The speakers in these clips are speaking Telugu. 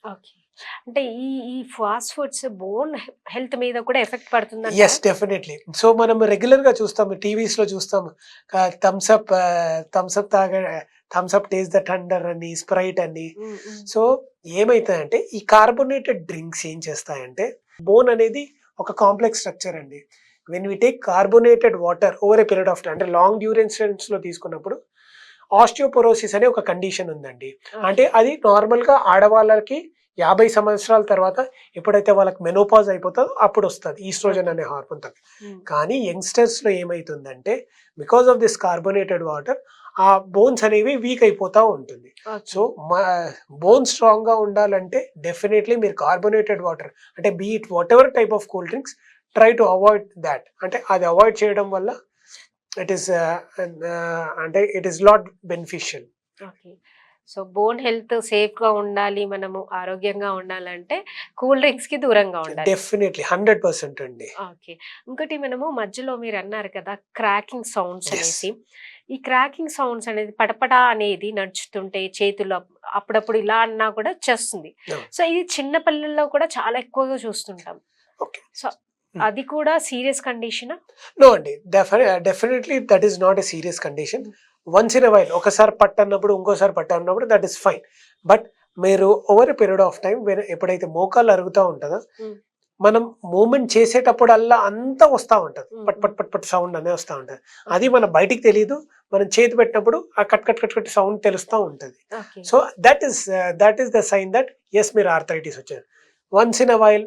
ఓకే. అంటే ఈ ఈ ఫాస్ట్ ఫుడ్స్ బోన్ హెల్త్ మీద కూడా ఎఫెక్ట్ పడుతుందంటారా? Yes, definitely. సో, మనం రెగ్యులర్‌గా చూస్తాము. టీవీస్‌లో చూస్తాము. Thums Up Thums Up taste the thunder అని, స్ప్రైట్ అని. హ్మ్. హ్మ్. సో, ఏమైతదంటే ఈ కార్బోనేటెడ్ డ్రింక్స్ ఏం చేస్తాయంటే బోన్ అనేది ఒక కాంప్లెక్స్ స్ట్రక్చర్ అండి. When we take carbonated water over a period of time అంటే లాంగ్ డ్యూరేషన్స్‌లో తీసుకున్నప్పుడు ఆస్టియోపోరోసిస్ అనే ఒక కండిషన్ ఉందండి. అంటే ఓకే. అది నార్మల్‌గా ఆడవాళ్ళకి 50 సంవత్సరాల తర్వాత ఎప్పుడైతే వాళ్ళకి మెనోపాజ్ అయిపోతదో అప్పుడొస్తది ఈస్ట్రోజన్ ఓకే. అనే హార్మోన్ తగ్గి. హ్మ్. కానీ యంగ్‌స్టర్స్‌లో ఏమైతుందంటే because of this carbonated water ఆ బోన్స్ అనేవి వీక్ అయిపోతా ఉంటుంది. So, okay. మా బోన్ స్ట్రాంగ్‌గా ఉండాలంటే డెఫినైట్‌లీ మీరు కార్బోనేటెడ్ వాటర్ అంటే be it whatever type of cool drinks try to avoid that. అంటే అది అవాయిడ్ చేయడం వల్ల ఇట్ ఈస్ అంటే it is not beneficial. Okay. So, bone health సేఫ్‌గా ఉండాలి, మనము ఆరోగ్యంగా ఉండాలంటే కూల్ డ్రింక్స్‌కి దూరంగా ఉండాలి. డెఫినెట్‌లీ 100% అండి. ఓకే. ఇంకోటి మనము మధ్యలో మీరన్నారు కదా! Cracking sounds yes. అనేసి. ఈ క్రాకింగ్ సౌండ్స్ అనేది పటపట అనేది నడుచుతుంటే చేతుల్లో అప్పుడప్పుడు ఇలా అన్నా కూడా వచ్చేస్తుంది. అవును. సో, ఇది చిన్న పిల్లల్లో కూడా చాలా ఎక్కువగా చూస్తుంటాం. ఓకే. సో, అది కూడా సీరియస్ కండిషనా? నో అండి. Definitely that is not a serious condition. హ్మ్. వన్స్ ఇన్ ఎ వైల్ ఒకసారి పట్టన్నప్పుడు, ఇంకోసారి పట్టన్నప్పుడు దట్ ఈస్ ఫైన్. బట్ మీరు over a period of time ఎప్పుడైతే మోకాళ్ళు అరుగుతా ఉంటదో, హ్మ్. మనం మూవ్‌మెంట్ చేసేటప్పుడల్లా అంతా వస్తా ఉంటది. హ్మ్. పట్ హ్మ్. పట్ పట్ పట్ సౌండ్ అనేది వస్తా ఉంటది. అది ఓకే. మన బయటికి తెలీదు. మనం చేతి పెట్టినప్పుడు ఆ cut cut cut cut sound తెలుస్తా ఉంటది. Okay. So, that is the sign that yes మీరు ఆర్థరైటిస్ వచ్చేది. వన్స్ ఇన్ ఎ వైల్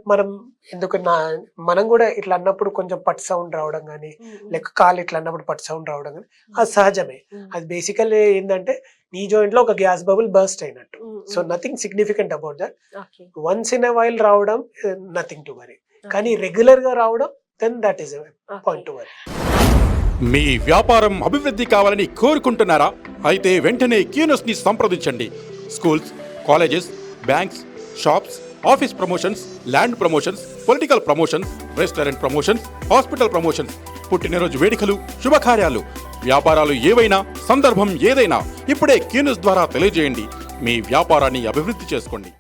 మనం గూడా ఇట్లా అన్నప్పుడు కొంచెం పట్ సౌండ్ రావడం గాని, హ్మ్. హ్మ్. లేక కాలు ఇట్లా అన్నప్పుడు పట్ సౌండ్ రావడం గాని అది హ్మ్. సహజమే. హ్మ్. అది బేసికల్లీ ఏందంటే నీ జాయింట్‌లో ఒక గ్యాస్ బబుల్ బర్స్ట్ అయినట్టు. Hmm. So, hmm. Nothing significant about that. Okay. Once in a while రావడం నథింగ్ టు వరీ. కానీ ఓకే. రెగ్యులర్‌గా రావడం then that is a okay. Point to worry. మీ వ్యాపారం అభివృద్ధి కావాలని కోరుకుంటున్నారా? అయితే వెంటనే క్యూనస్ని సంప్రదించండి. Schools, colleges, banks, shops, office promotions, land promotions, political promotions, restaurant promotions, hospital promotions, పుట్టినరోజు వేడుకలు, శుభకార్యాలు, వ్యాపారాలు ఏవైనా, సందర్భం ఏదైనా ఇప్పుడే క్యూనస్ ద్వారా తెలియజేయండి. మీ వ్యాపారాన్ని అభివృద్ధి చేసుకోండి.